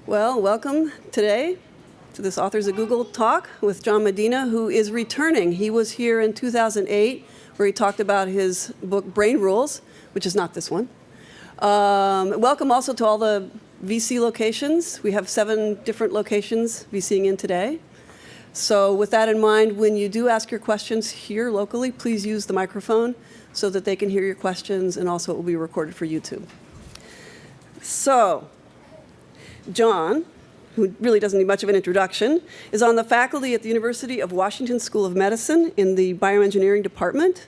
Well, welcome today to this Authors of Google talk with John Medina, who is returning. He was here in 2008, where he talked about his book, Brain Rules, which is not this one. Welcome also to all the VC locations. We have 7 different locations VCing in today. So with that in mind, when you do ask your questions here locally, please use the microphone so that they can hear your questions, and also it will be recorded for YouTube. So, John, who really doesn't need much of an introduction, is on the faculty at the University of Washington School of Medicine in the Bioengineering Department,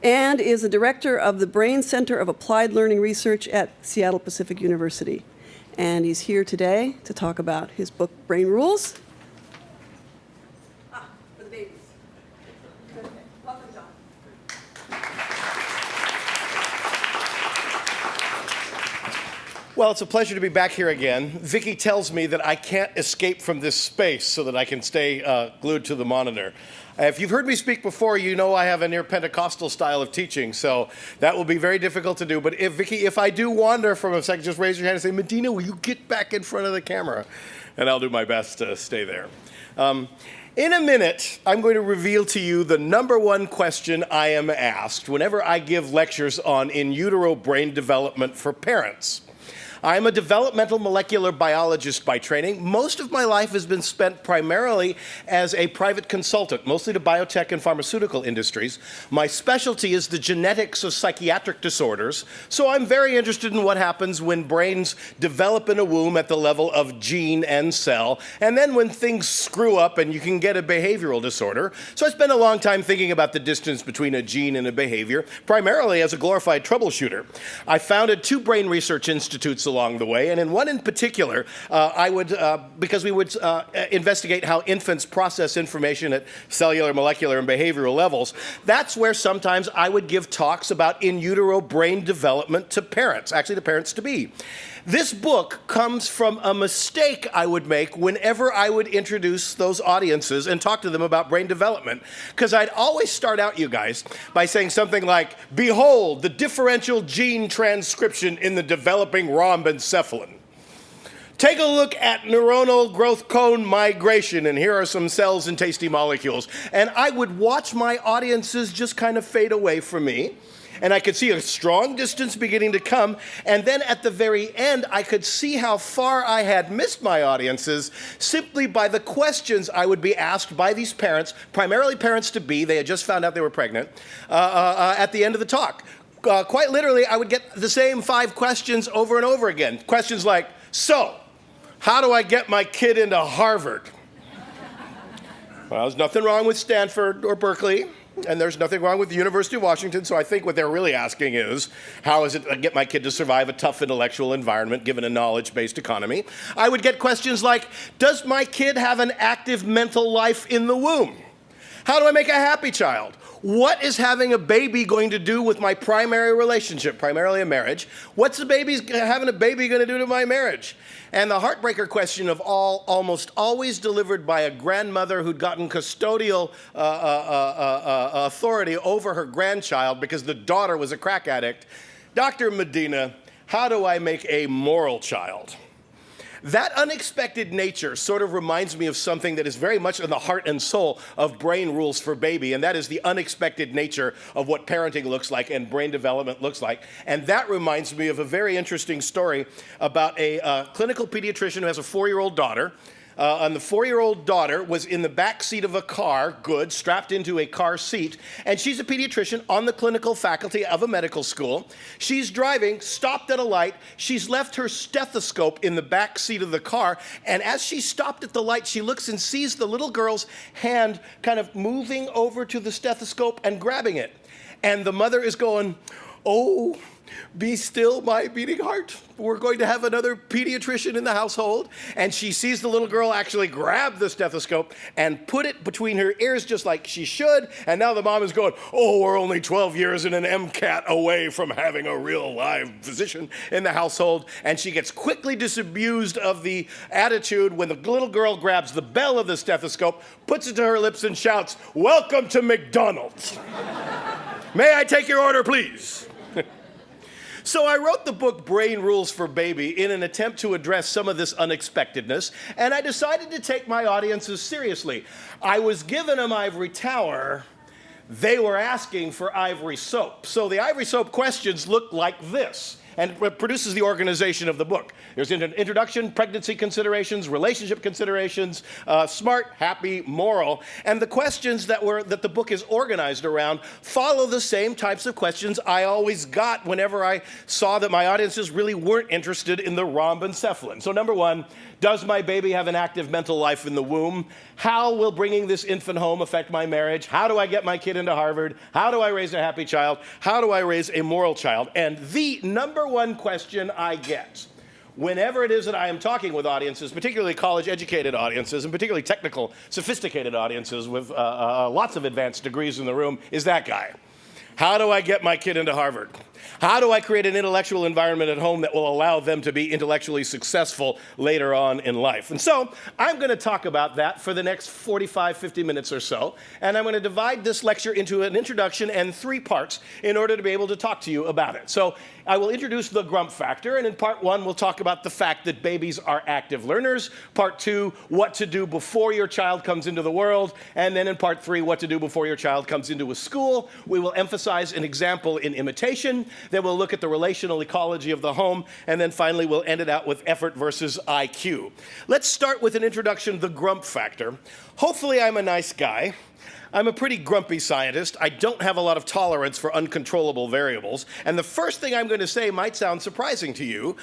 and is the director of the Brain Center of Applied Learning Research at Seattle Pacific University. And he's here today to talk about his book, Brain Rules. For the babies. Okay. Welcome, John. Well, it's a pleasure to be back here again. Vicki tells me that I can't escape from this space so that I can stay glued to the monitor. If you've heard me speak before, you know I have a near Pentecostal style of teaching, so that will be very difficult to do. But Vicki, if I do wander from a second, just raise your hand and say, Medina, will you get back in front of the camera? And I'll do my best to stay there. In a minute, I'm going to reveal to you the #1 question I am asked whenever I give lectures on in utero brain development for parents. I'm a developmental molecular biologist by training. Most of my life has been spent primarily as a private consultant, mostly to biotech and pharmaceutical industries. My specialty is the genetics of psychiatric disorders, so I'm very interested in what happens when brains develop in a womb at the level of gene and cell, and then when things screw up and you can get a behavioral disorder. So I spent a long time thinking about the distance between a gene and a behavior, primarily as a glorified troubleshooter. I founded 2 brain research institutes along the way, and in one in particular, because we would investigate how infants process information at cellular, molecular, and behavioral levels, that's where sometimes I would give talks about in utero brain development to parents, actually the parents-to-be. This book comes from a mistake I would make whenever I would introduce those audiences and talk to them about brain development, because I'd always start out, you guys, by saying something like, behold, the differential gene transcription in the developing rhombencephalon. Take a look at neuronal growth cone migration, and here are some cells and tasty molecules. And I would watch my audiences just kind of fade away from me, and I could see a strong distance beginning to come, and then at the very end, I could see how far I had missed my audiences simply by the questions I would be asked by these parents, primarily parents-to-be, they had just found out they were pregnant, at the end of the talk. Quite literally, I would get the same 5 questions over and over again. Questions like, so, how do I get my kid into Harvard? Well, there's nothing wrong with Stanford or Berkeley, and there's nothing wrong with the University of Washington, so I think what they're really asking is, how is it I get my kid to survive a tough intellectual environment given a knowledge-based economy? I would get questions like, does my kid have an active mental life in the womb? How do I make a happy child? What is having a baby going to do with my primary relationship, primarily a marriage? What's having a baby going to do to my marriage? And the heartbreaker question of all, almost always delivered by a grandmother who'd gotten custodial authority over her grandchild because the daughter was a crack addict. Dr. Medina, how do I make a moral child? That unexpected nature sort of reminds me of something that is very much in the heart and soul of Brain Rules for Baby, and that is the unexpected nature of what parenting looks like and brain development looks like. And that reminds me of a very interesting story about a clinical pediatrician who has a 4-year-old daughter. And the 4-year-old daughter was in the back seat of a car, strapped into a car seat, and she's a pediatrician on the clinical faculty of a medical school. She's driving, stopped at a light. She's left her stethoscope in the back seat of the car, and as she stopped at the light, she looks and sees the little girl's hand kind of moving over to the stethoscope and grabbing it. And the mother is going, oh, be still, my beating heart. We're going to have another pediatrician in the household. And she sees the little girl actually grab the stethoscope and put it between her ears just like she should. And now the mom is going, oh, we're only 12 years and an MCAT away from having a real live physician in the household. And she gets quickly disabused of the attitude when the little girl grabs the bell of the stethoscope, puts it to her lips and shouts, welcome to McDonald's. May I take your order, please? So I wrote the book Brain Rules for Baby in an attempt to address some of this unexpectedness, and I decided to take my audiences seriously. I was given them ivory tower. They were asking for ivory soap. So the ivory soap questions look like this, and it produces the organization of the book. There's an introduction, pregnancy considerations, relationship considerations, smart, happy, moral. And the questions that the book is organized around follow the same types of questions I always got whenever I saw that my audiences really weren't interested in the rhombencephalon. So number one, does my baby have an active mental life in the womb? How will bringing this infant home affect my marriage? How do I get my kid into Harvard? How do I raise a happy child? How do I raise a moral child? And the number one question I get whenever it is that I am talking with audiences, particularly college-educated audiences, and particularly technical, sophisticated audiences with lots of advanced degrees in the room, is that guy. How do I get my kid into Harvard? How do I create an intellectual environment at home that will allow them to be intellectually successful later on in life? And so I'm going to talk about that for the next 45, 50 minutes or so. And I'm going to divide this lecture into an introduction and 3 parts in order to be able to talk to you about it. So I will introduce the grump factor. And in part 1, we'll talk about the fact that babies are active learners. Part 2, what to do before your child comes into the world. And then in part 3, what to do before your child comes into a school. We will emphasize an example in imitation. Then we'll look at the relational ecology of the home, and then finally we'll end it out with effort versus IQ. Let's start with an introduction to the grump factor. Hopefully I'm a nice guy. I'm a pretty grumpy scientist. I don't have a lot of tolerance for uncontrollable variables. And the first thing I'm going to say might sound surprising to you.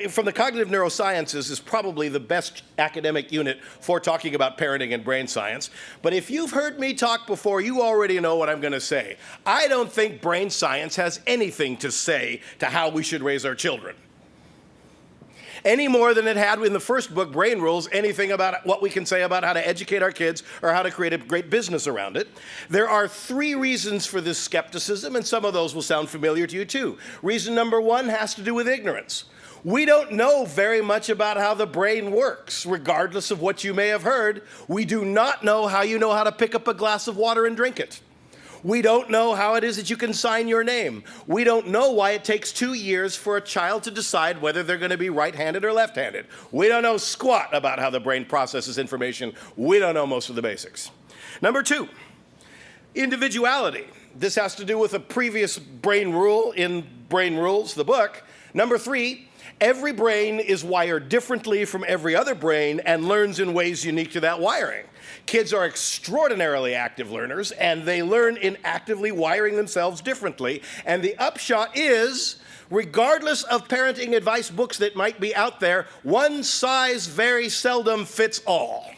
From the cognitive neurosciences is probably the best academic unit for talking about parenting and brain science. But if you've heard me talk before, you already know what I'm going to say. I don't think brain science has anything to say to how we should raise our children. Any more than it had in the first book, Brain Rules, anything about what we can say about how to educate our kids or how to create a great business around it. There are 3 reasons for this skepticism, and some of those will sound familiar to you too. Reason number 1 has to do with ignorance. We don't know very much about how the brain works, regardless of what you may have heard. We do not know how you know how to pick up a glass of water and drink it. We don't know how it is that you can sign your name. We don't know why it takes 2 years for a child to decide whether they're going to be right-handed or left-handed. We don't know squat about how the brain processes information. We don't know most of the basics. Number 2, individuality. This has to do with a previous brain rule in Brain Rules, the book. Number 3, every brain is wired differently from every other brain and learns in ways unique to that wiring. Kids are extraordinarily active learners, and they learn in actively wiring themselves differently. And the upshot is, regardless of parenting advice books that might be out there, one size very seldom fits all.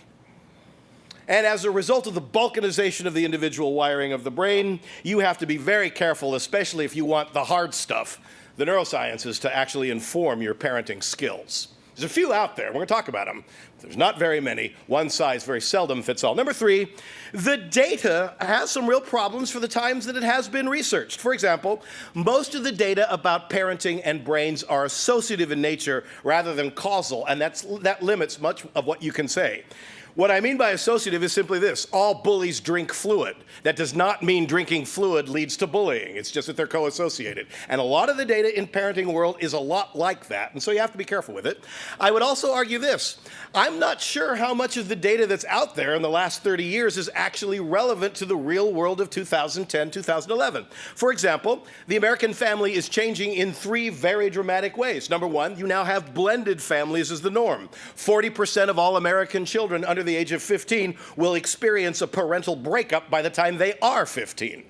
And as a result of the balkanization of the individual wiring of the brain, you have to be very careful, especially if you want the hard stuff, the neurosciences, to actually inform your parenting skills. There's a few out there. We're going to talk about them. There's not very many. One size very seldom fits all. Number 3, the data has some real problems for the times that it has been researched. For example, most of the data about parenting and brains are associative in nature rather than causal, and that limits much of what you can say. What I mean by associative is simply this: all bullies drink fluid. That does not mean drinking fluid leads to bullying. It's just that they're co-associated. And a lot of the data in parenting world is a lot like that, and so you have to be careful with it. I would also argue this: I'm not sure how much of the data that's out there in the last 30 years is actually relevant to the real world of 2010, 2011. For example, the American family is changing in 3 very dramatic ways. Number 1, you now have blended families as the norm. 40% of all American children under the age of 15 will experience a parental breakup by the time they are 15.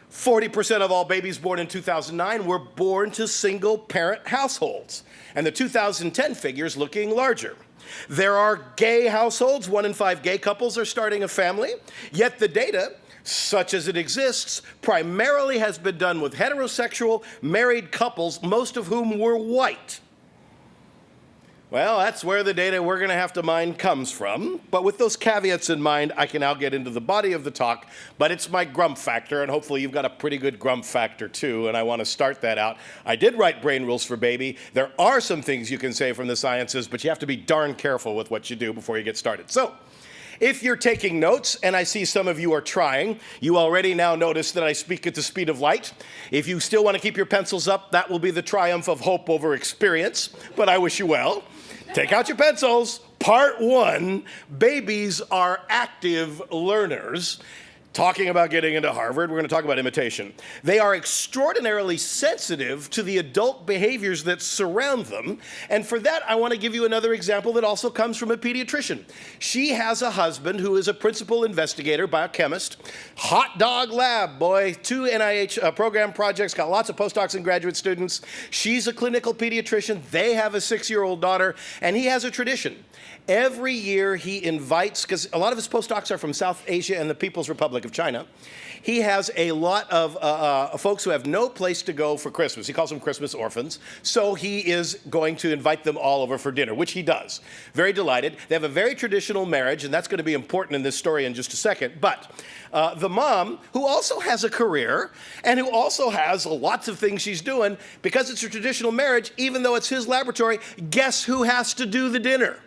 40% of all babies born in 2009 were born to single-parent households, and the 2010 figure's looking larger. There are gay households. 1 in 5 gay couples are starting a family, yet the data, such as it exists, primarily has been done with heterosexual married couples, most of whom were white. Well, that's where the data we're going to have to mine comes from. But with those caveats in mind, I can now get into the body of the talk. But it's my grump factor, and hopefully you've got a pretty good grump factor too, and I want to start that out. I did write Brain Rules for Baby. There are some things you can say from the sciences, but you have to be darn careful with what you do before you get started. So, if you're taking notes, and I see some of you are trying, you already now notice that I speak at the speed of light. If you still want to keep your pencils up, that will be the triumph of hope over experience, but I wish you well. Take out your pencils. Part 1, babies are active learners. Talking about getting into Harvard, we're going to talk about imitation. They are extraordinarily sensitive to the adult behaviors that surround them. And for that, I want to give you another example that also comes from a pediatrician. She has a husband who is a principal investigator, biochemist. Hot dog lab, boy. 2 NIH program projects, got lots of postdocs and graduate students. She's a clinical pediatrician. They have a 6-year-old daughter, and he has a tradition. Every year he invites, because a lot of his postdocs are from South Asia and the People's Republic of China, he has a lot of folks who have no place to go for Christmas. He calls them Christmas orphans. So he is going to invite them all over for dinner, which he does. Very delighted. They have a very traditional marriage, and that's going to be important in this story in just a second. But the mom, who also has a career and who also has lots of things she's doing, because it's a traditional marriage, even though it's his laboratory, guess who has to do the dinner?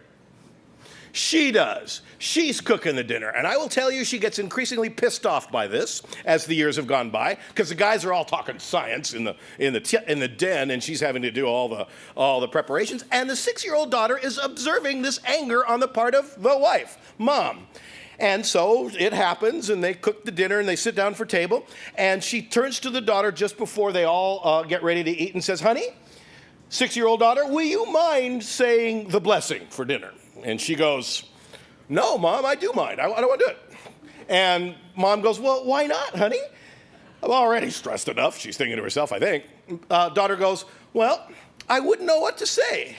She does. She's cooking the dinner. And I will tell you, she gets increasingly pissed off by this as the years have gone by, because the guys are all talking science in the den, and she's having to do all the preparations. And the 6-year-old daughter is observing this anger on the part of the wife, mom. And so it happens, and they cook the dinner, and they sit down for table. And she turns to the daughter just before they all get ready to eat and says, "Honey, 6-year-old daughter, will you mind saying the blessing for dinner?" And she goes, "No, Mom, I do mind. I don't want to do it." And Mom goes, "Well, why not, honey? I'm already stressed enough." She's thinking to herself, I think. Daughter goes, "Well, I wouldn't know what to say."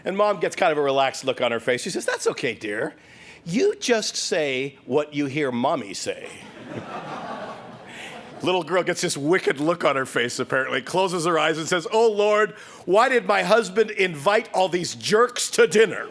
And Mom gets kind of a relaxed look on her face. She says, "That's okay, dear. You just say what you hear Mommy say." Little girl gets this wicked look on her face, apparently, closes her eyes and says, "Oh, Lord, why did my husband invite all these jerks to dinner?"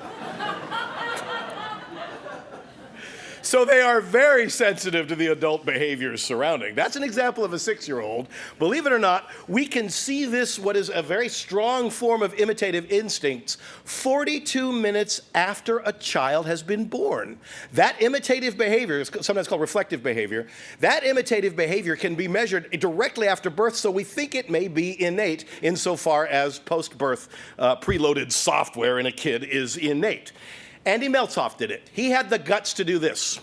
So they are very sensitive to the adult behaviors surrounding. That's an example of a 6-year-old. Believe it or not, we can see this, what is a very strong form of imitative instincts, 42 minutes after a child has been born. That imitative behavior is sometimes called reflective behavior. That imitative behavior can be measured directly after birth, so we think it may be innate insofar as post-birth preloaded software in a kid is innate. Andy Meltzoff did it. He had the guts to do this.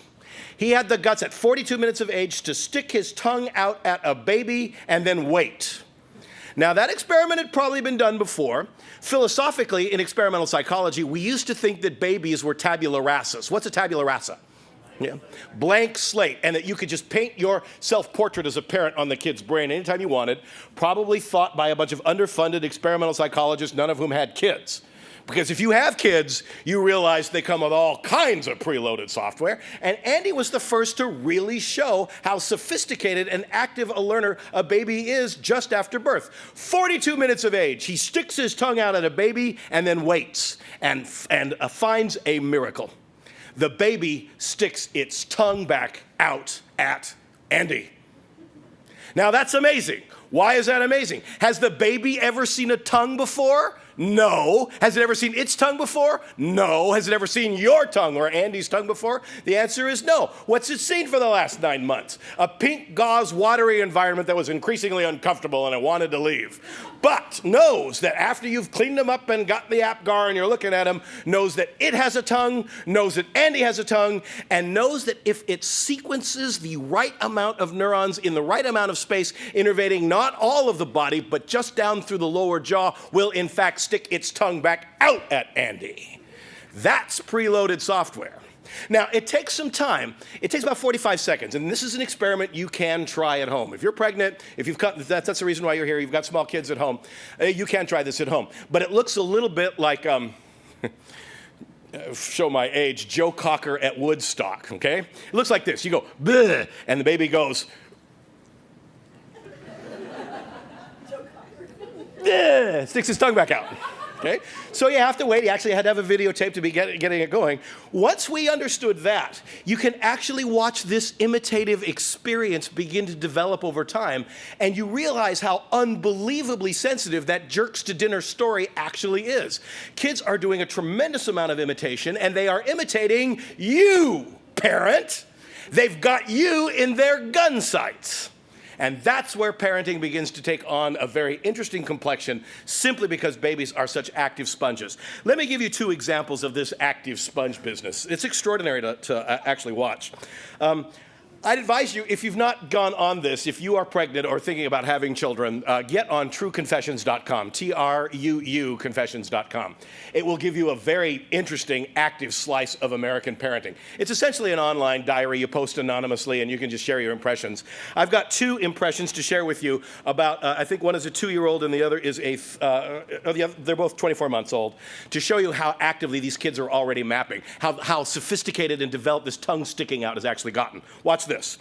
He had the guts at 42 minutes of age to stick his tongue out at a baby and then wait. Now, that experiment had probably been done before. Philosophically, in experimental psychology, we used to think that babies were tabula rasa. What's a tabula rasa? Yeah. Blank slate, and that you could just paint your self-portrait as a parent on the kid's brain anytime you wanted, probably thought by a bunch of underfunded experimental psychologists, none of whom had kids. Because if you have kids, you realize they come with all kinds of preloaded software. And Andy was the first to really show how sophisticated and active a learner a baby is just after birth. 42 minutes of age, he sticks his tongue out at a baby and then waits and finds a miracle. The baby sticks its tongue back out at Andy. Now that's amazing. Why is that amazing? Has the baby ever seen a tongue before? No. Has it ever seen its tongue before? No. Has it ever seen your tongue or Andy's tongue before? The answer is no. What's it seen for the last 9 months? A pink gauze watery environment that was increasingly uncomfortable and it wanted to leave. But knows that after you've cleaned them up and got the APGAR and you're looking at them, knows that it has a tongue, knows that Andy has a tongue, and knows that if it sequences the right amount of neurons in the right amount of space, innervating not all of the body, but just down through the lower jaw, will in fact stick its tongue back out at Andy. That's preloaded software. Now, it takes some time. It takes about 45 seconds, and this is an experiment you can try at home. If you're pregnant, if you've got, that's the reason why you're here, you've got small kids at home, you can try this at home. But it looks a little bit like, show my age, Joe Cocker at Woodstock, okay? It looks like this. You go, bleh, and the baby goes, sticks his tongue back out. Okay? So you have to wait. You actually had to have a videotape to be getting it going. Once we understood that, you can actually watch this imitative experience begin to develop over time, and you realize how unbelievably sensitive that jerks to dinner story actually is. Kids are doing a tremendous amount of imitation, and they are imitating you. parent. They've got you in their gun sights. And that's where parenting begins to take on a very interesting complexion, simply because babies are such active sponges. Let me give you 2 examples of this active sponge business. It's extraordinary to actually watch. I'd advise you, if you've not gone on this, if you are pregnant or thinking about having children, get on trueconfessions.com, T-R-U-U confessions.com. It will give you a very interesting, active slice of American parenting. It's essentially an online diary you post anonymously, and you can just share your impressions. I've got 2 impressions to share with you about, I think one is a 2-year-old and the other is they're both 24 months old, to show you how actively these kids are already mapping, how sophisticated and developed this tongue sticking out has actually gotten. Watch this.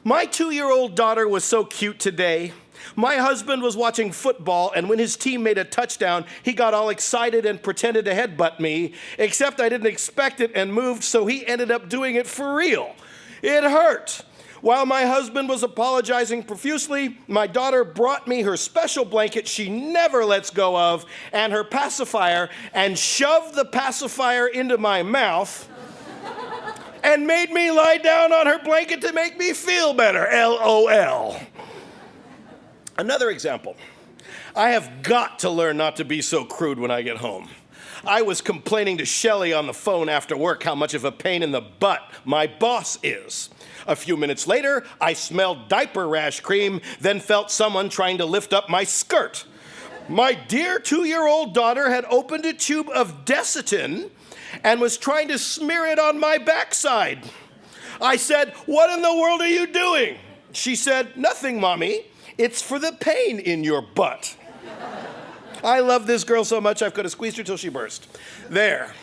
My 2-year-old daughter was so cute today. My husband was watching football, and when his team made a touchdown, he got all excited and pretended to headbutt me, except I didn't expect it and moved, so he ended up doing it for real. It hurt. While my husband was apologizing profusely, my daughter brought me her special blanket she never lets go of and her pacifier and shoved the pacifier into my mouth and made me lie down on her blanket to make me feel better, LOL. Another example. I have got to learn not to be so crude when I get home. I was complaining to Shelley on the phone after work how much of a pain in the butt my boss is. A few minutes later, I smelled diaper rash cream, then felt someone trying to lift up my skirt. My dear 2-year-old daughter had opened a tube of Desitin and was trying to smear it on my backside. I said, "What in the world are you doing?" She said, "Nothing, Mommy. It's for the pain in your butt." I love this girl so much, I've got to squeeze her till she burst. There.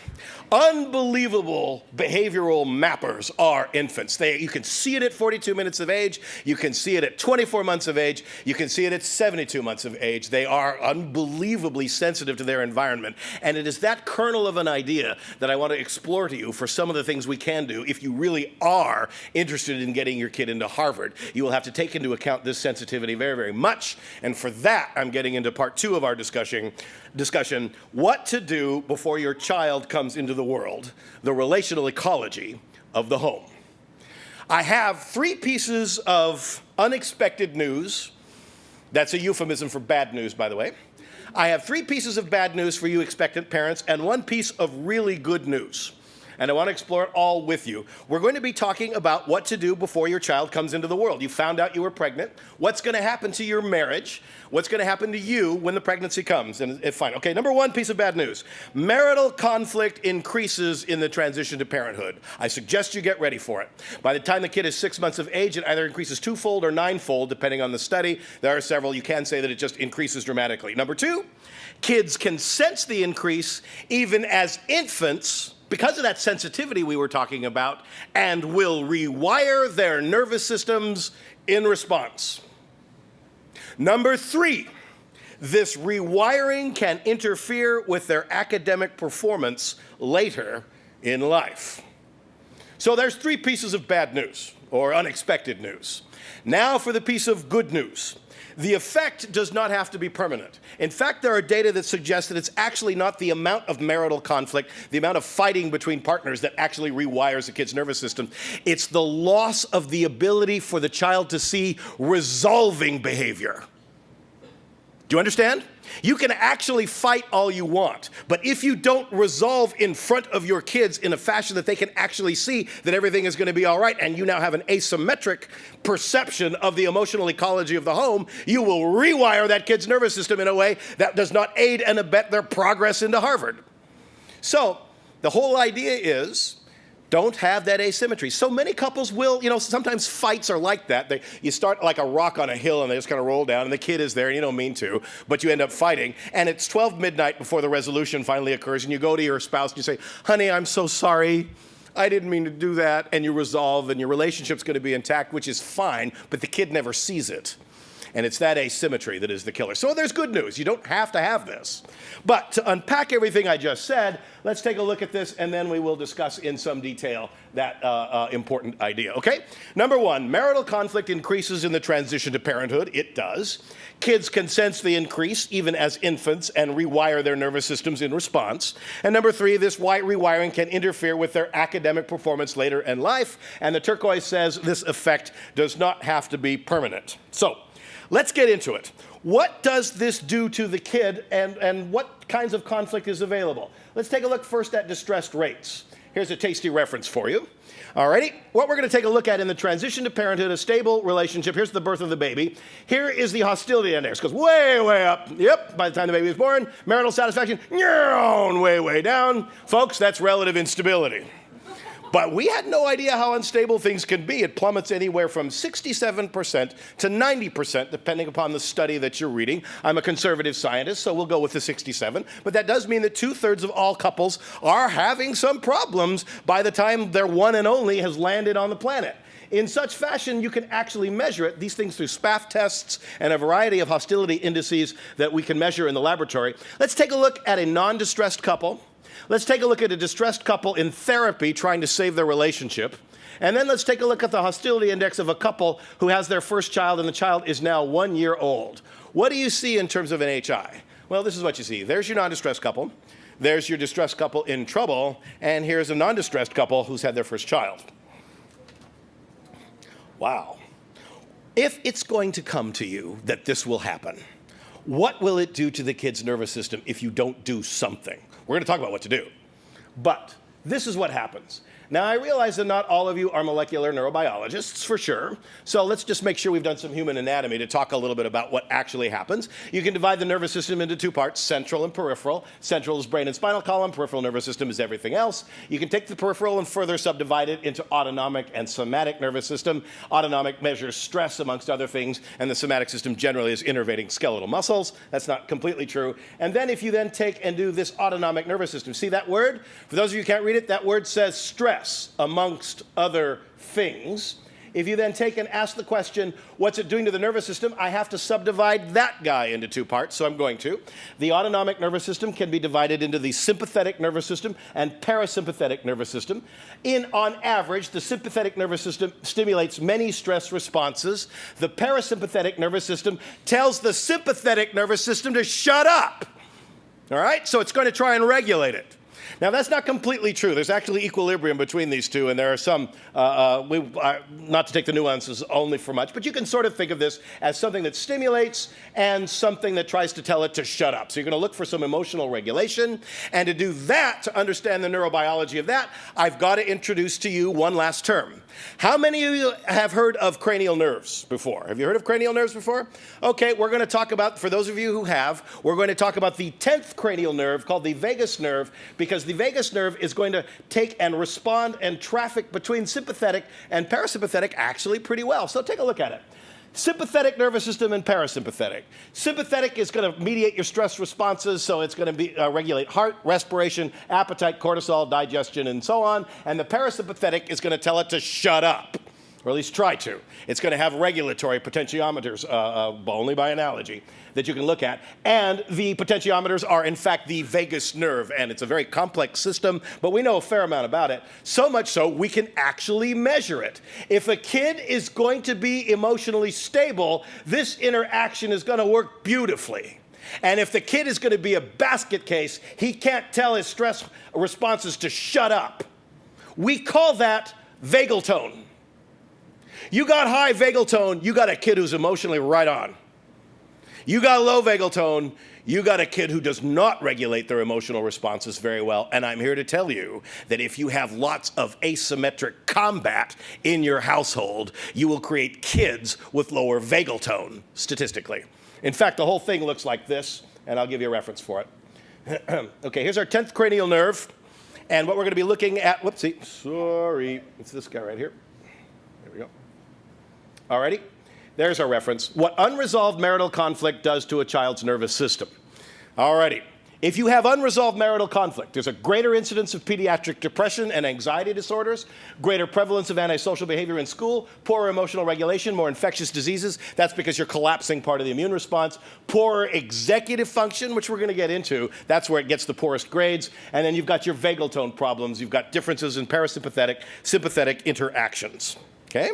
Unbelievable behavioral mappers are infants. You can see it at 42 minutes of age. You can see it at 24 months of age. You can see it at 72 months of age. They are unbelievably sensitive to their environment. And it is that kernel of an idea that I want to explore to you for some of the things we can do. If you really are interested in getting your kid into Harvard, you will have to take into account this sensitivity very, very much. And for that, I'm getting into part 2 of our discussion, what to do before your child comes into the world, the relational ecology of the home. I have 3 pieces of unexpected news. That's a euphemism for bad news, by the way. I have 3 pieces of bad news for you expectant parents and 1 piece of really good news. And I want to explore it all with you. We're going to be talking about what to do before your child comes into the world. You found out you were pregnant. What's going to happen to your marriage? What's going to happen to you when the pregnancy comes? And it's fine. Okay, number 1 piece of bad news. Marital conflict increases in the transition to parenthood. I suggest you get ready for it. By the time the kid is 6 months of age, it either increases 2-fold or 9-fold, depending on the study. There are several. You can say that it just increases dramatically. Number 2, kids can sense the increase even as infants, because of that sensitivity we were talking about, and will rewire their nervous systems in response. Number 3, this rewiring can interfere with their academic performance later in life. So there's 3 pieces of bad news, or unexpected news. Now for the piece of good news. The effect does not have to be permanent. In fact, there are data that suggest that it's actually not the amount of marital conflict, the amount of fighting between partners that actually rewires a kid's nervous system. It's the loss of the ability for the child to see resolving behavior. Do you understand? You can actually fight all you want, but if you don't resolve in front of your kids in a fashion that they can actually see that everything is going to be all right, and you now have an asymmetric perception of the emotional ecology of the home, you will rewire that kid's nervous system in a way that does not aid and abet their progress into Harvard. So the whole idea is, don't have that asymmetry. So many couples will, sometimes fights are like that. You start like a rock on a hill and they just kind of roll down and the kid is there and you don't mean to, but you end up fighting. And it's 12 midnight before the resolution finally occurs and you go to your spouse and you say, "Honey, I'm so sorry. I didn't mean to do that." And you resolve and your relationship's going to be intact, which is fine, but the kid never sees it. And it's that asymmetry that is the killer. So there's good news. You don't have to have this. But to unpack everything I just said, let's take a look at this, and then we will discuss in some detail that important idea, okay? Number one, marital conflict increases in the transition to parenthood. It does. Kids can sense the increase even as infants and rewire their nervous systems in response. And number three, this rewiring can interfere with their academic performance later in life. And the turquoise says this effect does not have to be permanent. So let's get into it. What does this do to the kid, and what kinds of conflict is available? Let's take a look first at distressed rates. Here's a tasty reference for you. Alrighty, what we're going to take a look at in the transition to parenthood, a stable relationship. Here's the birth of the baby. Here is the hostility index. It goes way, way up. Yep, by the time the baby is born. Marital satisfaction, way, way down. Folks, that's relative instability. But we had no idea how unstable things can be. It plummets anywhere from 67% to 90%, depending upon the study that you're reading. I'm a conservative scientist, so we'll go with the 67. But that does mean that 2/3 of all couples are having some problems by the time their one and only has landed on the planet. In such fashion, you can actually measure it, these things through SPAF tests and a variety of hostility indices that we can measure in the laboratory. Let's take a look at a non-distressed couple. Let's take a look at a distressed couple in therapy trying to save their relationship. And then let's take a look at the hostility index of a couple who has their first child and the child is now 1 year old. What do you see in terms of an HI? Well, this is what you see. There's your non-distressed couple. There's your distressed couple in trouble. And here's a non-distressed couple who's had their first child. Wow. If it's going to come to you that this will happen, what will it do to the kid's nervous system if you don't do something? We're going to talk about what to do. But this is what happens. Now, I realize that not all of you are molecular neurobiologists, for sure. So let's just make sure we've done some human anatomy to talk a little bit about what actually happens. You can divide the nervous system into two parts, central and peripheral. Central is brain and spinal column. Peripheral nervous system is everything else. You can take the peripheral and further subdivide it into autonomic and somatic nervous system. Autonomic measures stress, amongst other things, and the somatic system generally is innervating skeletal muscles. That's not completely true. And then if you then take and do this autonomic nervous system, see that word? For those of you who can't read it, that word says stress, amongst other things. If you then take and ask the question, what's it doing to the nervous system? I have to subdivide that guy into two parts, so I'm going to. The autonomic nervous system can be divided into the sympathetic nervous system and parasympathetic nervous system. On average, the sympathetic nervous system stimulates many stress responses. The parasympathetic nervous system tells the sympathetic nervous system to shut up. All right? So it's going to try and regulate it. Now, that's not completely true. There's actually equilibrium between these two, and there are some, not to take the nuances only for much, but you can sort of think of this as something that stimulates and something that tries to tell it to shut up. So you're going to look for some emotional regulation, and to do that, to understand the neurobiology of that, I've got to introduce to you one last term. How many of you have heard of cranial nerves before? Have you heard of cranial nerves before? Okay, we're going to talk about, for those of you who have, we're going to talk about the 10th cranial nerve called the vagus nerve, because the vagus nerve is going to take and respond and traffic between sympathetic and parasympathetic actually pretty well. So take a look at it. Sympathetic nervous system and parasympathetic. Sympathetic is going to mediate your stress responses, so it's going to regulate heart, respiration, appetite, cortisol, digestion, and so on. And the parasympathetic is going to tell it to shut up, or at least try to. It's going to have regulatory potentiometers, only by analogy, that you can look at. And the potentiometers are, in fact, the vagus nerve. And it's a very complex system, but we know a fair amount about it. So much so, we can actually measure it. If a kid is going to be emotionally stable, this interaction is going to work beautifully. And if the kid is going to be a basket case, he can't tell his stress responses to shut up. We call that vagal tone. You got high vagal tone, you got a kid who's emotionally right on. You got low vagal tone, you got a kid who does not regulate their emotional responses very well. And I'm here to tell you that if you have lots of asymmetric combat in your household, you will create kids with lower vagal tone, statistically. In fact, the whole thing looks like this, and I'll give you a reference for it. Okay, here's our 10th cranial nerve. And what we're going to be looking at, whoopsie, sorry, it's this guy right here. There we go. Alrighty, there's our reference. What unresolved marital conflict does to a child's nervous system. Alrighty, If you have unresolved marital conflict, there's a greater incidence of pediatric depression and anxiety disorders, greater prevalence of antisocial behavior in school, poorer emotional regulation, more infectious diseases. That's because you're collapsing part of the immune response. Poorer executive function, which we're going to get into. That's where it gets the poorest grades. And then you've got your vagal tone problems. You've got differences in parasympathetic, sympathetic interactions. Okay?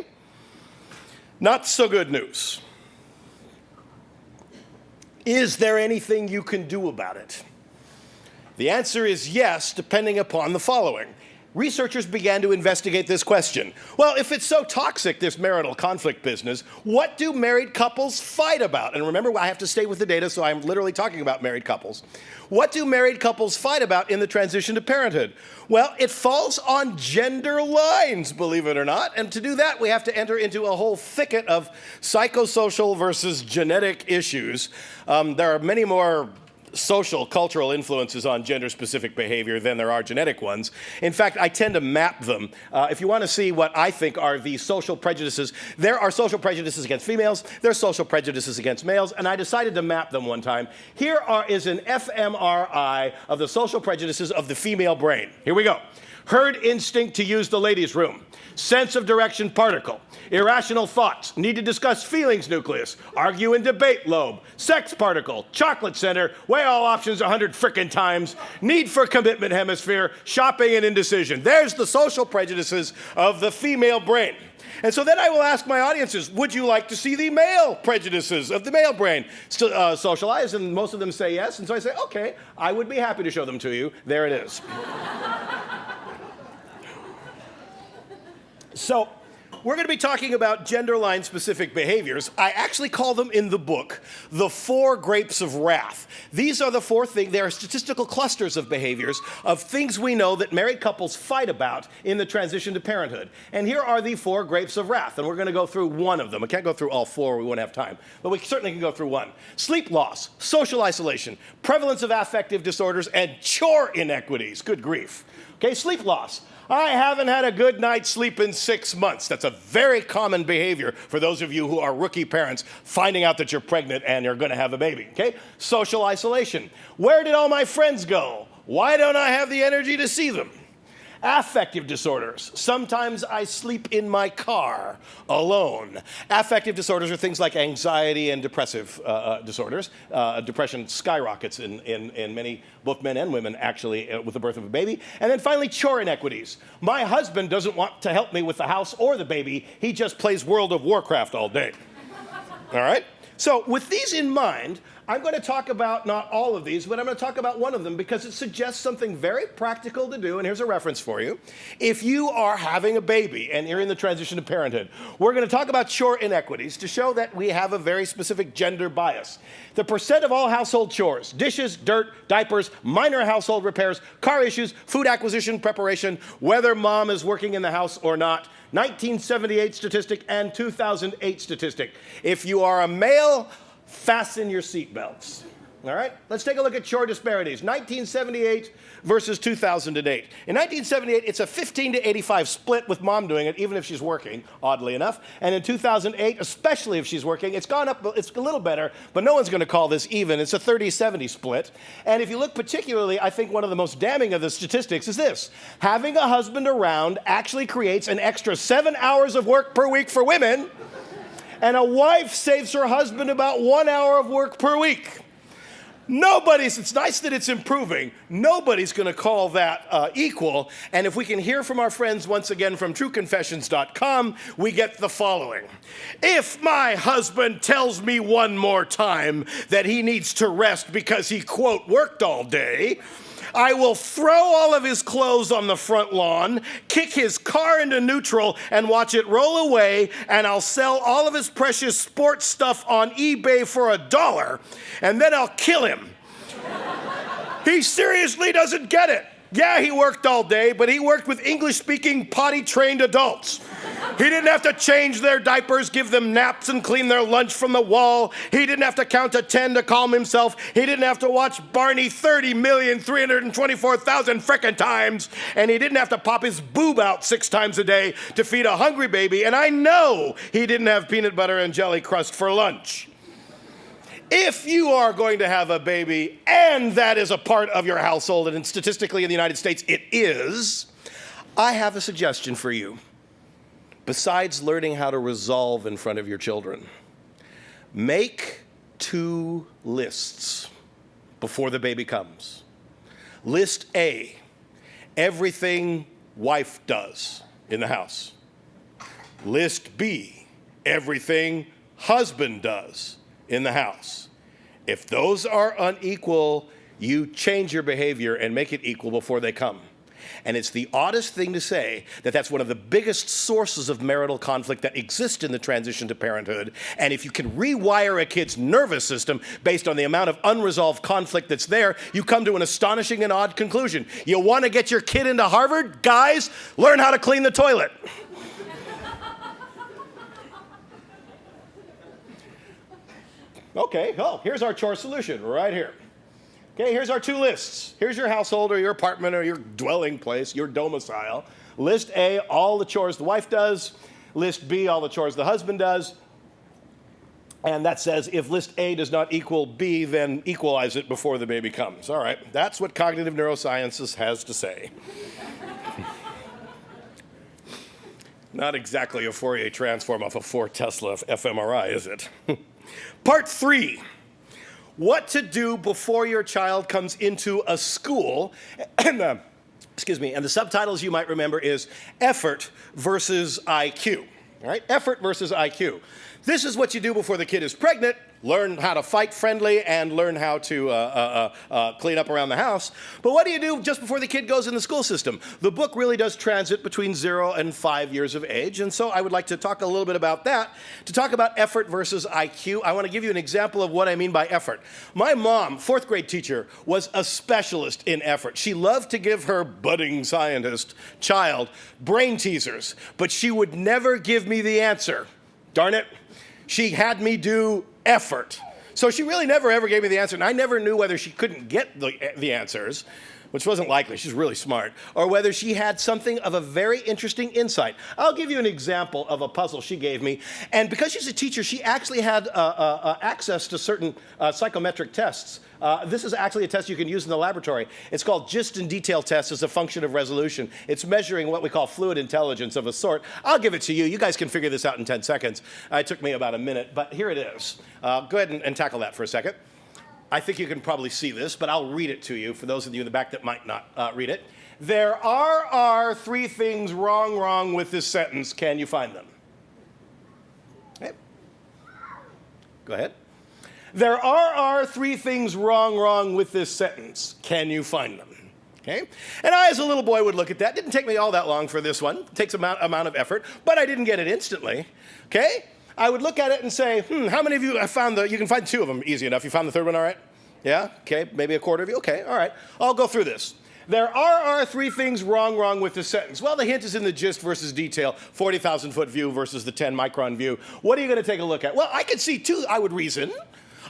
Not so good news. Is there anything you can do about it? The answer is yes, depending upon the following. Researchers began to investigate this question. Well, if it's so toxic, this marital conflict business, what do married couples fight about? And remember, I have to stay with the data, so I'm literally talking about married couples. What do married couples fight about in the transition to parenthood? Well, it falls on gender lines, believe it or not. And to do that, we have to enter into a whole thicket of psychosocial versus genetic issues. There are many more social, cultural influences on gender-specific behavior than there are genetic ones. In fact, I tend to map them. If you want to see what I think are the social prejudices, there are social prejudices against females, there are social prejudices against males, and I decided to map them one time. Here is an fMRI of the social prejudices of the female brain. Here we go. Herd instinct to use the ladies' room. Sense of direction particle. Irrational thoughts. Need to discuss feelings nucleus. Argue and debate lobe. Sex particle. Chocolate center. Weigh all options 100 frickin' times. Need for commitment hemisphere. Shopping and indecision. There's the social prejudices of the female brain. And so then I will ask my audiences, would you like to see the male prejudices of the male brain socialized? And most of them say yes. And so I say, okay, I would be happy to show them to you. There it is. So we're going to be talking about gender line specific behaviors. I actually call them in the book the 4 grapes of wrath. These are the 4 things, they are statistical clusters of behaviors, of things we know that married couples fight about in the transition to parenthood. And here are the 4 grapes of wrath, and we're going to go through one of them. We can't go through all 4, we won't have time, but we certainly can go through one. Sleep loss, social isolation, prevalence of affective disorders, and chore inequities. Good grief. Okay, sleep loss. I haven't had a good night's sleep in 6 months. That's a very common behavior for those of you who are rookie parents finding out that you're pregnant and you're going to have a baby. Okay? Social isolation. Where did all my friends go? Why don't I have the energy to see them? Affective disorders. Sometimes I sleep in my car alone. Affective disorders are things like anxiety and depressive disorders. Depression skyrockets in many, both men and women, actually, with the birth of a baby. And then finally, chore inequities. My husband doesn't want to help me with the house or the baby. He just plays World of Warcraft all day. All right? So with these in mind, I'm going to talk about not all of these, but I'm going to talk about one of them because it suggests something very practical to do, and here's a reference for you. If you are having a baby and you're in the transition to parenthood, we're going to talk about chore inequities to show that we have a very specific gender bias. The percent of all household chores, dishes, dirt, diapers, minor household repairs, car issues, food acquisition, preparation, whether mom is working in the house or not, 1978 statistic and 2008 statistic. If you are a male, fasten your seatbelts. All right? Let's take a look at chore disparities. 1978 versus 2008. In 1978, it's a 15 to 85 split with mom doing it, even if she's working, oddly enough. And in 2008, especially if she's working, it's gone up, it's a little better, but no one's going to call this even. It's a 30-70 split. And if you look particularly, I think one of the most damning of the statistics is this. Having a husband around actually creates an extra 7 hours of work per week for women, and a wife saves her husband about 1 hour of work per week. It's nice that it's improving. Nobody's going to call that equal. And if we can hear from our friends once again from trueconfessions.com, we get the following. If my husband tells me one more time that he needs to rest because he, quote, worked all day, I will throw all of his clothes on the front lawn, kick his car into neutral, and watch it roll away, and I'll sell all of his precious sports stuff on eBay for $1, and then I'll kill him. He seriously doesn't get it. Yeah, he worked all day, but he worked with English-speaking, potty-trained adults. He didn't have to change their diapers, give them naps, and clean their lunch from the wall. He didn't have to count to 10 to calm himself. He didn't have to watch Barney 30,324,000 frickin' times. And he didn't have to pop his boob out 6 times a day to feed a hungry baby. And I know he didn't have peanut butter and jelly crust for lunch. If you are going to have a baby and that is a part of your household, and statistically in the United States it is, I have a suggestion for you. Besides learning how to resolve in front of your children, make 2 lists before the baby comes. List A, everything wife does in the house. List B, everything husband does in the house. If those are unequal, you change your behavior and make it equal before they come. And it's the oddest thing to say that that's one of the biggest sources of marital conflict that exist in the transition to parenthood. And if you can rewire a kid's nervous system based on the amount of unresolved conflict that's there, you come to an astonishing and odd conclusion. You want to get your kid into Harvard? Guys, learn how to clean the toilet. Okay, here's our chore solution right here. Okay, here's our 2 lists. Here's your household or your apartment or your dwelling place, your domicile. List A, all the chores the wife does. List B, all the chores the husband does. And that says if list A does not equal B, then equalize it before the baby comes. All right, that's what cognitive neurosciences has to say. Not exactly a Fourier transform off a 4 Tesla fMRI, is it? Part 3. What to do before your child comes into a school. And the subtitles you might remember is effort versus IQ. All right, effort versus IQ. This is what you do before the kid is pregnant. Learn how to fight friendly and learn how to clean up around the house. But what do you do just before the kid goes in the school system? The book really does transit between 0 and 5 years of age, and so I would like to talk a little bit about that. To talk about effort versus IQ, I want to give you an example of what I mean by effort. My mom, 4th grade teacher, was a specialist in effort. She loved to give her budding scientist child brain teasers, but she would never give me the answer. Darn it. She had me do effort. So she really never ever gave me the answer, and I never knew whether she couldn't get the answers, which wasn't likely, she's really smart, or whether she had something of a very interesting insight. I'll give you an example of a puzzle she gave me, and because she's a teacher, she actually had access to certain psychometric tests. This is actually a test you can use in the laboratory. It's called gist and detail test as a function of resolution. It's measuring what we call fluid intelligence of a sort. I'll give it to you. You guys can figure this out in 10 seconds. It took me about a minute, but here it is. Go ahead and tackle that for a second. I think you can probably see this, but I'll read it to you for those of you in the back that might not read it. There are 3 things wrong with this sentence. Can you find them? Okay. Go ahead. There are 3 things wrong with this sentence. Can you find them? Okay? And I, as a little boy, would look at that. Didn't take me all that long for this one. It takes amount of effort, but I didn't get it instantly. Okay? I would look at it and say, how many of you have found you can find 2 of them easy enough. You found the 3rd one all right? Yeah? Okay, maybe a quarter of you? Okay, all right. I'll go through this. There are 3 things wrong with this sentence. Well, the hint is in the gist versus detail, 40,000-foot view versus the 10-micron view. What are you going to take a look at? Well, I could see 2, I would reason.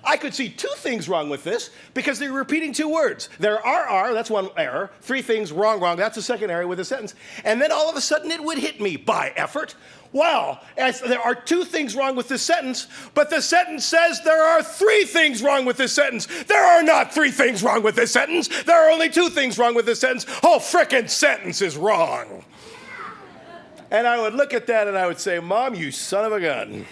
I could see 2 things wrong with this because they're repeating 2 words. There are, that's one error. 3 things wrong, that's the second error with the sentence. And then all of a sudden it would hit me by effort. Wow, there are 2 things wrong with this sentence, but the sentence says there are 3 things wrong with this sentence. There are not 3 things wrong with this sentence. There are only 2 things wrong with this sentence. Whole frickin' sentence is wrong. And I would look at that and I would say, Mom, you son of a gun.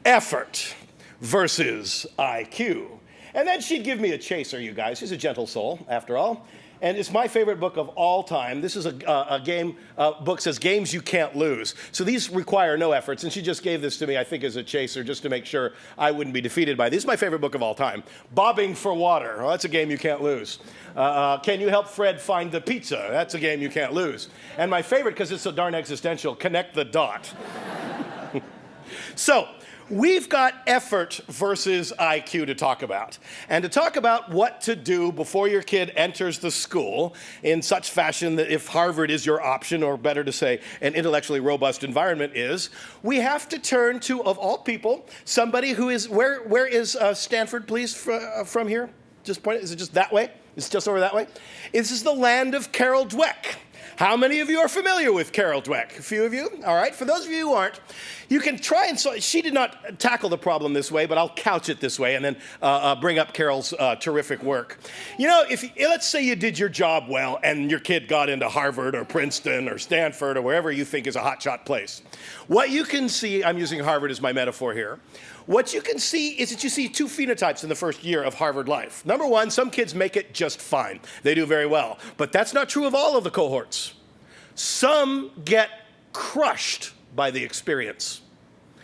Effort versus IQ. And then she'd give me a chaser, you guys. She's a gentle soul, after all. And it's my favorite book of all time. This is a game book says games you can't lose. So these require no efforts. And she just gave this to me, I think, as a chaser, just to make sure I wouldn't be defeated by this. This is my favorite book of all time. Bobbing for Water. Well, that's a game you can't lose. Can you help Fred find the pizza? That's a game you can't lose. And my favorite, because it's so darn existential, Connect the Dot. So, we've got effort versus IQ to talk about. And to talk about what to do before your kid enters the school in such fashion that if Harvard is your option, or better to say, an intellectually robust environment is, we have to turn to, of all people, somebody who is, where is Stanford, please, from here? Just point it, is it just that way? It's just over that way? This is the land of Carol Dweck. How many of you are familiar with Carol Dweck? A few of you? All right. For those of you who aren't, you can try and she did not tackle the problem this way, but I'll couch it this way and then bring up Carol's terrific work. You know, let's say you did your job well and your kid got into Harvard or Princeton or Stanford or wherever you think is a hotshot place. What you can see, I'm using Harvard as my metaphor here. What you can see is that you see two phenotypes in the first year of Harvard life. Number one, some kids make it just fine. They do very well. But that's not true of all of the cohorts. Some get crushed by the experience.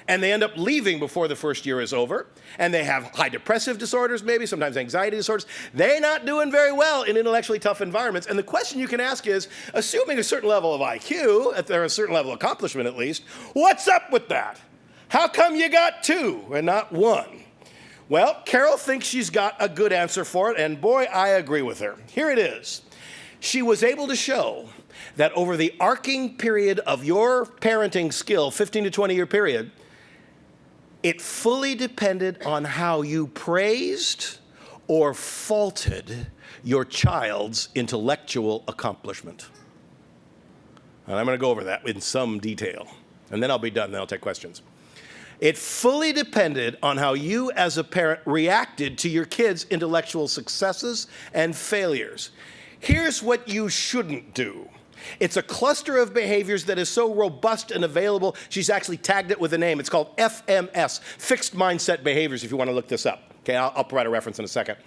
And they end up leaving before the first year is over. And they have high depressive disorders, maybe, sometimes anxiety disorders. They're not doing very well in intellectually tough environments. And the question you can ask is, assuming a certain level of IQ, if there's a certain level of accomplishment at least, what's up with that? How come you got 2 and not 1? Well, Carol thinks she's got a good answer for it, and boy, I agree with her. Here it is. She was able to show that over the arcing period of your parenting skill, 15 to 20 year period, it fully depended on how you praised or faulted your child's intellectual accomplishment. And I'm going to go over that in some detail, and then I'll be done, then I'll take questions. It fully depended on how you as a parent reacted to your kids' intellectual successes and failures. Here's what you shouldn't do. It's a cluster of behaviors that is so robust and available, she's actually tagged it with a name. It's called FMS, Fixed Mindset Behaviors, if you want to look this up. Okay, I'll provide a reference in a second.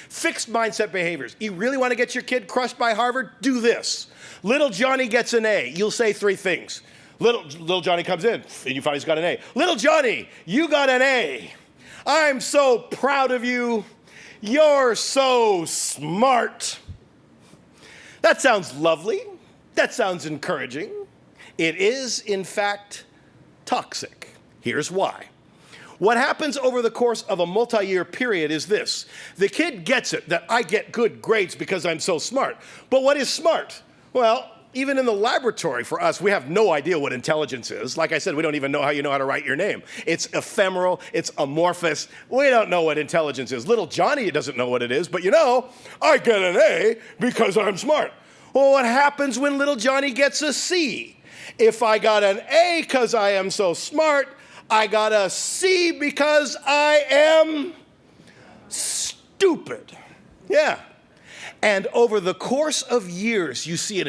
Fixed mindset behaviors. You really want to get your kid crushed by Harvard? Do this. Little Johnny gets an A. You'll say 3 things. Little Johnny comes in, and you find he's got an A. Little Johnny, you got an A. I'm so proud of you. You're so smart. That sounds lovely. That sounds encouraging. It is, in fact, toxic. Here's why. What happens over the course of a multi-year period is this. The kid gets it, that I get good grades because I'm so smart. But what is smart? Well, even in the laboratory for us, we have no idea what intelligence is. Like I said, we don't even know how you know how to write your name. It's ephemeral, it's amorphous. We don't know what intelligence is. Little Johnny doesn't know what it is, but you know, I get an A because I'm smart. Well, what happens when little Johnny gets a C? If I got an A because I am so smart, I got a C because I am stupid. Yeah. And over the course of years, you see an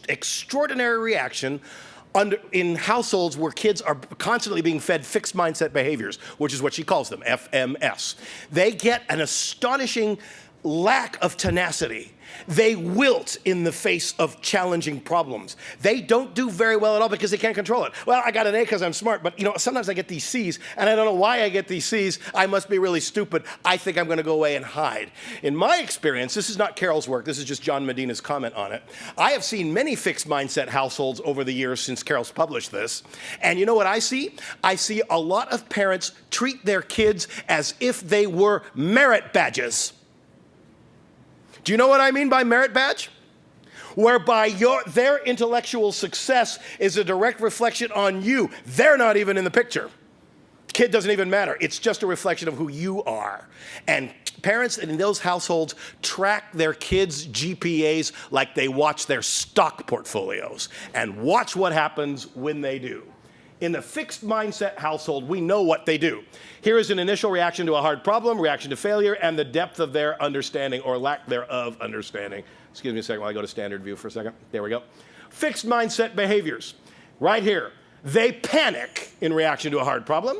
extraordinary reaction in households where kids are constantly being fed fixed mindset behaviors, which is what she calls them, FMS. They get an astonishing lack of tenacity. They wilt in the face of challenging problems. They don't do very well at all because they can't control it. Well, I got an A because I'm smart, but you know, sometimes I get these C's, and I don't know why I get these C's. I must be really stupid. I think I'm going to go away and hide. In my experience, this is not Carol's work. This is just John Medina's comment on it. I have seen many fixed mindset households over the years since Carol's published this, and you know what I see? I see a lot of parents treat their kids as if they were merit badges. Do you know what I mean by merit badge? Whereby their intellectual success is a direct reflection on you. They're not even in the picture. Kid doesn't even matter. It's just a reflection of who you are. And parents in those households track their kids' GPAs like they watch their stock portfolios. And watch what happens when they do. In the fixed mindset household, we know what they do. Here is an initial reaction to a hard problem, reaction to failure, and the depth of their understanding or lack thereof understanding. Excuse me a second while I go to standard view for a second. There we go. Fixed mindset behaviors. Right here. They panic in reaction to a hard problem.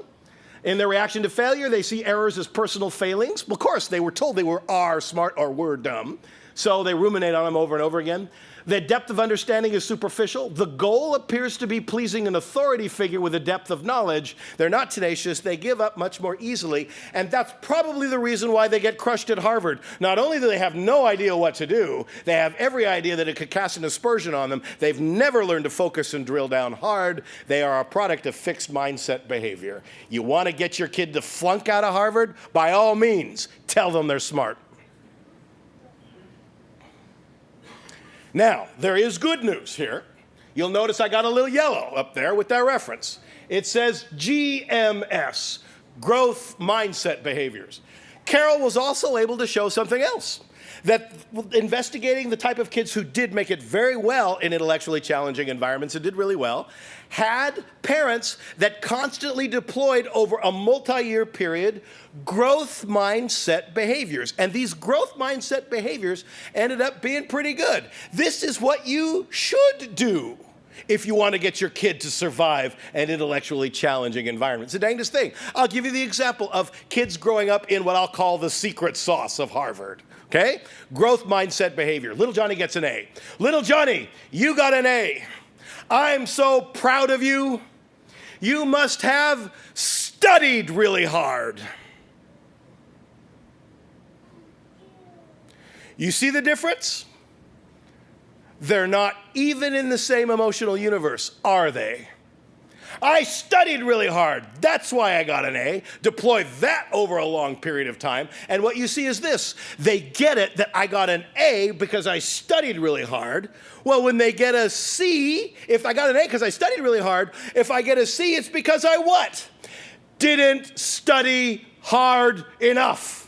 In their reaction to failure, they see errors as personal failings. Well, of course, they were told they are smart or were dumb. So they ruminate on them over and over again. Their depth of understanding is superficial. The goal appears to be pleasing an authority figure with a depth of knowledge. They're not tenacious. They give up much more easily. And that's probably the reason why they get crushed at Harvard. Not only do they have no idea what to do, they have every idea that it could cast an aspersion on them. They've never learned to focus and drill down hard. They are a product of fixed mindset behavior. You want to get your kid to flunk out of Harvard? By all means, tell them they're smart. Now, there is good news here. You'll notice I got a little yellow up there with that reference. It says GMS, growth mindset behaviors. Carol was also able to show something else, that investigating the type of kids who did make it very well in intellectually challenging environments and did really well had parents that constantly deployed over a multi-year period growth mindset behaviors. And these growth mindset behaviors ended up being pretty good. This is what you should do if you want to get your kid to survive an intellectually challenging environment. It's the dangest thing. I'll give you the example of kids growing up in what I'll call the secret sauce of Harvard. Okay? Growth mindset behavior. Little Johnny gets an A. Little Johnny, you got an A. I'm so proud of you. You must have studied really hard. You see the difference? They're not even in the same emotional universe, are they? I studied really hard. That's why I got an A. Deploy that over a long period of time. And what you see is this. They get it that I got an A because I studied really hard. Well, when they get a C, if I got an A because I studied really hard, if I get a C, it's because I what? Didn't study hard enough.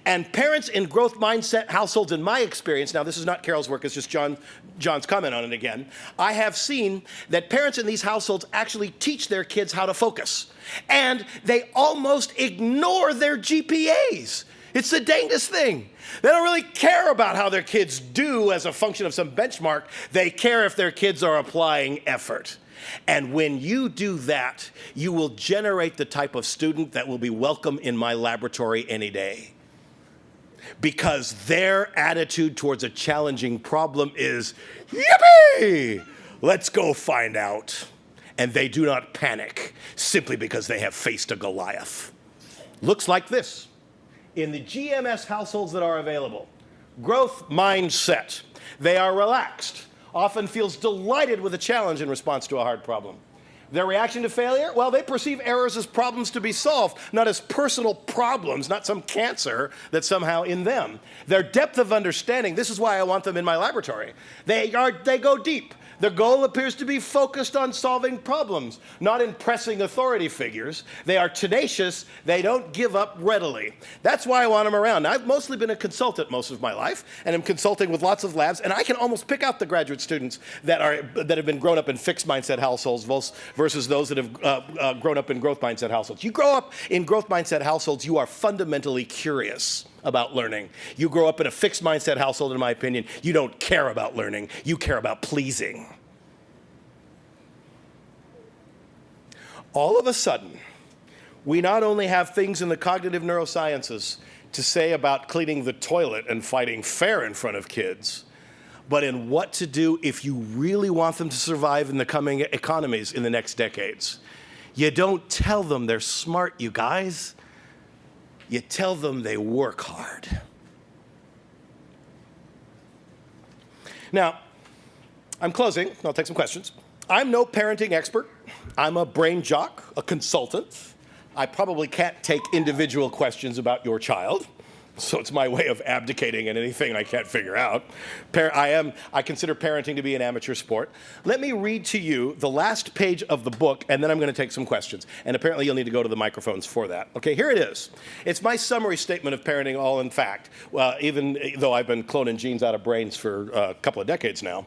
And parents in growth mindset households, in my experience, now this is not Carol's work, it's just John's comment on it again, I have seen that parents in these households actually teach their kids how to focus. And they almost ignore their GPAs. It's the dangest thing. They don't really care about how their kids do as a function of some benchmark. They care if their kids are applying effort. And when you do that, you will generate the type of student that will be welcome in my laboratory any day. Because their attitude towards a challenging problem is, yippee, let's go find out. And they do not panic simply because they have faced a Goliath. Looks like this. In the GMS households that are available, growth mindset. They are relaxed, often feels delighted with a challenge in response to a hard problem. Their reaction to failure? Well, they perceive errors as problems to be solved, not as personal problems, not some cancer that's somehow in them. Their depth of understanding, this is why I want them in my laboratory. They go deep. Their goal appears to be focused on solving problems, not impressing authority figures. They are tenacious. They don't give up readily. That's why I want them around. Now, I've mostly been a consultant most of my life, and I'm consulting with lots of labs, and I can almost pick out the graduate students that have been grown up in fixed mindset households versus those that have grown up in growth mindset households. You grow up in growth mindset households, you are fundamentally curious about learning. You grow up in a fixed mindset household, in my opinion, you don't care about learning, you care about pleasing. All of a sudden, we not only have things in the cognitive neurosciences to say about cleaning the toilet and fighting fair in front of kids, but in what to do if you really want them to survive in the coming economies in the next decades. You don't tell them they're smart, you guys. You tell them they work hard. Now, I'm closing. I'll take some questions. I'm no parenting expert. I'm a brain jock, a consultant. I probably can't take individual questions about your child, so it's my way of abdicating in anything I can't figure out. I consider parenting to be an amateur sport. Let me read to you the last page of the book, and then I'm going to take some questions. And apparently you'll need to go to the microphones for that. Okay, here it is. It's my summary statement of parenting, all in fact, even though I've been cloning genes out of brains for a couple of decades now.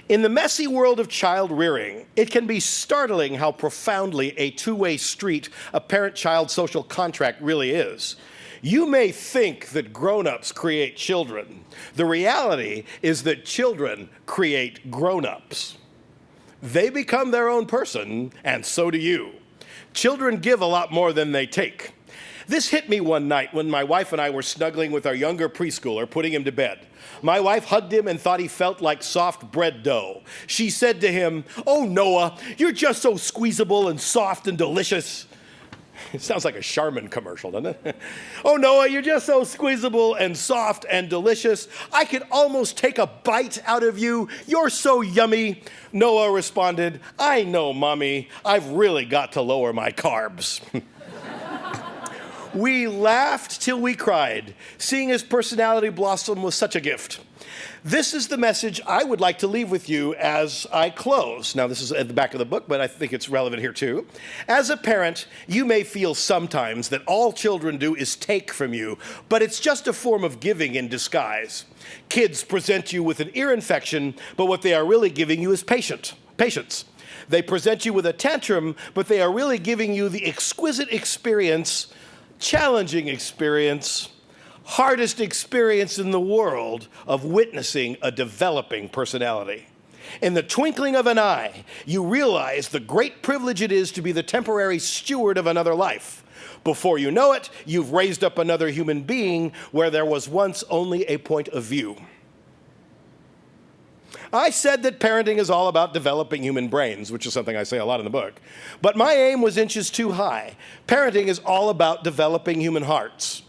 In the messy world of child rearing, it can be startling how profoundly a two-way street a parent-child social contract really is. You may think that grown-ups create children. The reality is that children create grown-ups. They become their own person, and so do you. Children give a lot more than they take. This hit me one night when my wife and I were snuggling with our younger preschooler, putting him to bed. My wife hugged him and thought he felt like soft bread dough. She said to him, "Oh, Noah, you're just so squeezable and soft and delicious." It sounds like a Charmin commercial, doesn't it? "Oh, Noah, you're just so squeezable and soft and delicious. I could almost take a bite out of you. You're so yummy." Noah responded, "I know, Mommy. I've really got to lower my carbs." We laughed till we cried. Seeing his personality blossom was such a gift. This is the message I would like to leave with you as I close. Now, this is at the back of the book, but I think it's relevant here too. As a parent, you may feel sometimes that all children do is take from you, but it's just a form of giving in disguise. Kids present you with an ear infection, but what they are really giving you is patience. They present you with a tantrum, but they are really giving you the exquisite experience, challenging experience, hardest experience in the world of witnessing a developing personality. In the twinkling of an eye, you realize the great privilege it is to be the temporary steward of another life. Before you know it, you've raised up another human being where there was once only a point of view. I said that parenting is all about developing human brains, which is something I say a lot in the book. But my aim was inches too high. Parenting is all about developing human hearts.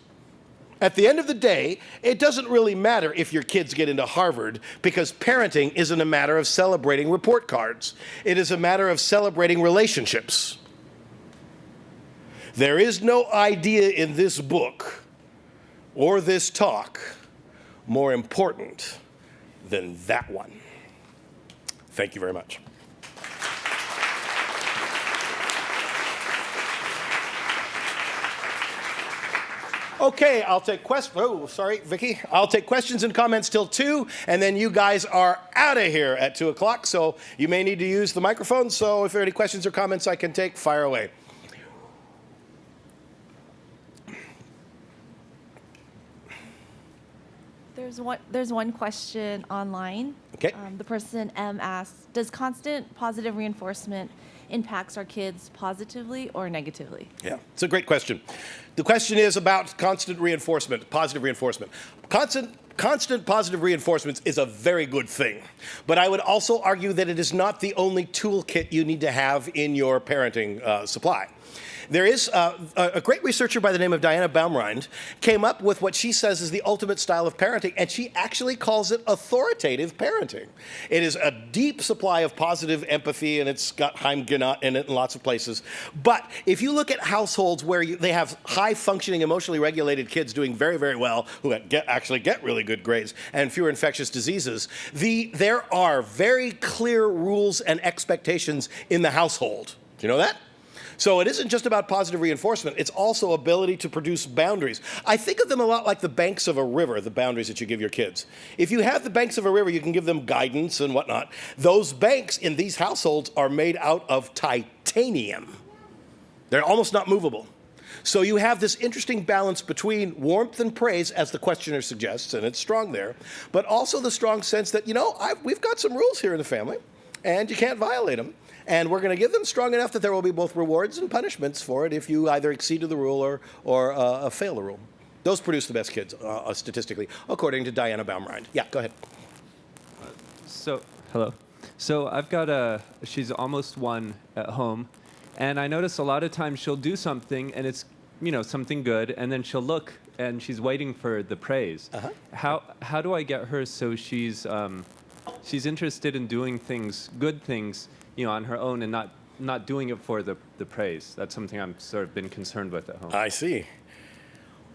At the end of the day, it doesn't really matter if your kids get into Harvard, because parenting isn't a matter of celebrating report cards. It is a matter of celebrating relationships. There is no idea in this book or this talk more important than that one. Thank you very much. Okay, I'll take questions. Oh, sorry, Vicki. I'll take questions and comments till 2, and then you guys are out of here at 2 o'clock. So you may need to use the microphone. So if there are any questions or comments I can take, fire away. There's one question online. Okay. The person M asks, does constant positive reinforcement impacts our kids positively or negatively? Yeah, it's a great question. The question is about constant reinforcement, positive reinforcement. Constant positive reinforcement is a very good thing, but I would also argue that it is not the only toolkit you need to have in your parenting supply. There is a great researcher by the name of Diana Baumrind came up with what she says is the ultimate style of parenting, and she actually calls it authoritative parenting. It is a deep supply of positive empathy, and it's got Heimgenot in it in lots of places. But if you look at households where they have high-functioning, emotionally regulated kids doing very, very well, who actually get really good grades, and fewer infectious diseases, there are very clear rules and expectations in the household. Do you know that? So it isn't just about positive reinforcement, it's also ability to produce boundaries. I think of them a lot like the banks of a river, the boundaries that you give your kids. If you have the banks of a river, you can give them guidance and whatnot. Those banks in these households are made out of titanium. They're almost not movable. So you have this interesting balance between warmth and praise, as the questioner suggests, and it's strong there, but also the strong sense that, we've got some rules here in the family, and you can't violate them. And we're going to give them strong enough that there will be both rewards and punishments for it if you either exceed the rule or fail the rule. Those produce the best kids, statistically, according to Diana Baumrind. Yeah, go ahead. Hello. So I've got she's almost 1 at home, and I notice a lot of times she'll do something, and it's, something good, and then she'll look, and she's waiting for the praise. Uh-huh. How do I get her so she's interested in doing good things, on her own, and not doing it for the praise? That's something I'm sort of been concerned with at home. I see.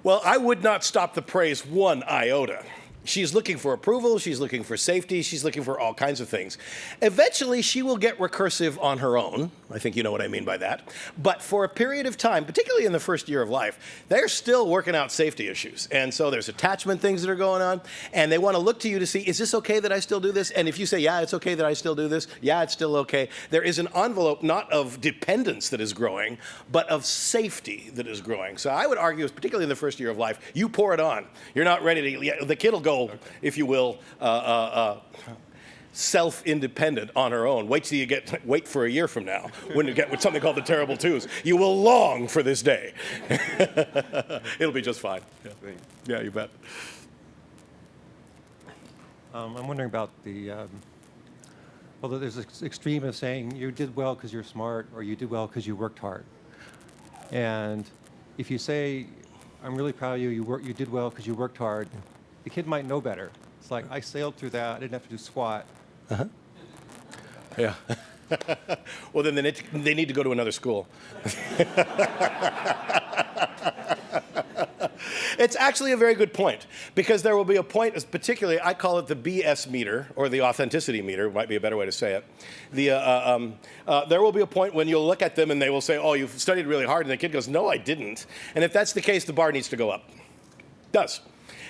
Well, I would not stop the praise 1 iota. She's looking for approval, she's looking for safety, she's looking for all kinds of things. Eventually, she will get recursive on her own. I think you know what I mean by that. But for a period of time, particularly in the first year of life, they're still working out safety issues. And so there's attachment things that are going on, and they want to look to you to see, is this okay that I still do this? And if you say, yeah, it's okay that I still do this, yeah, it's still okay, there is an envelope not of dependence that is growing, but of safety that is growing. So I would argue, particularly in the first year of life, you pour it on. You're not ready to, the kid will go, if you will, self-independent on her own. Wait for a year from now when you get with something called the terrible twos. You will long for this day. It'll be just fine. Yeah, you bet. I'm wondering about there's this extreme of saying you did well because you're smart, or you did well because you worked hard. And if you say, I'm really proud of you, you did well because you worked hard, the kid might know better. It's like, I sailed through that, I didn't have to do squat. Uh-huh. Yeah. Well, then they need to go to another school. It's actually a very good point, because there will be a point, particularly, I call it the BS meter, or the authenticity meter, might be a better way to say it. There will be a point when you'll look at them and they will say, oh, you've studied really hard, and the kid goes, no, I didn't. And if that's the case, the bar needs to go up. Does.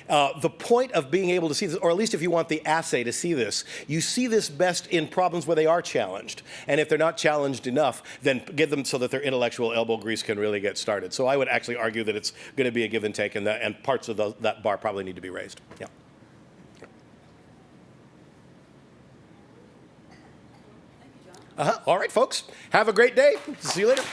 The point of being able to see this, or at least if you want the assay to see this, you see this best in problems where they are challenged. And if they're not challenged enough, then give them so that their intellectual elbow grease can really get started. So I would actually argue that it's going to be a give and take, and parts of that bar probably need to be raised. Yeah. All right, folks. Have a great day. See you later.